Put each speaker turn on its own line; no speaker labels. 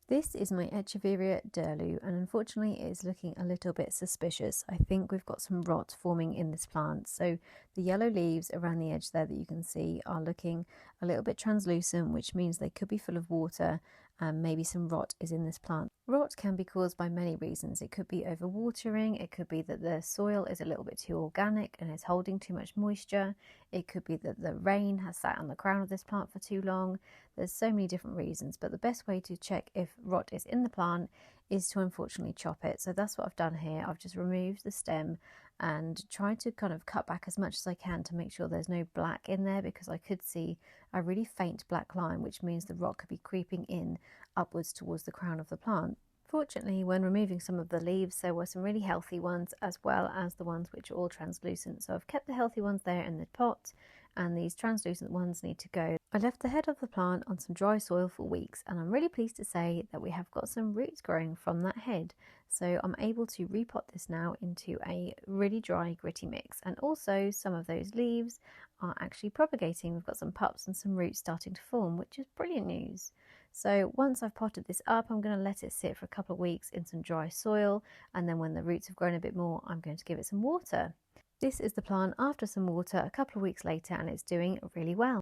This is my Echeveria Derlu, and unfortunately it is looking a little bit suspicious. I think we've got some rot forming in this plant. So the yellow leaves around the edge there that you can see are looking a little bit translucent, which means they could be full of water and maybe some rot is in this plant. Rot can be caused by many reasons. It could be overwatering, it could be that the soil is a little bit too organic and is holding too much moisture, it could be that the rain has sat on the crown of this plant for too long. There's so many different reasons, but the best way to check if rot is in the plant is to unfortunately chop it. So that's what I've done here. I've just removed the stem and tried to kind of cut back as much as I can to make sure there's no black in there, because I could see a really faint black line, which means the rot could be creeping in upwards towards the crown of the plant. Fortunately, when removing some of the leaves, there were some really healthy ones as well as the ones which are all translucent. So I've kept the healthy ones there in the pot, and these translucent ones need to go. I left the head of the plant on some dry soil for weeks, and I'm really pleased to say that we have got some roots growing from that head. So I'm able to repot this now into a really dry, gritty mix. And also some of those leaves are actually propagating. We've got some pups and some roots starting to form, which is brilliant news. So once I've potted this up, I'm going to let it sit for a couple of weeks in some dry soil, and then when the roots have grown a bit more, I'm going to give it some water. This is the plant after some water a couple of weeks later, and it's doing really well.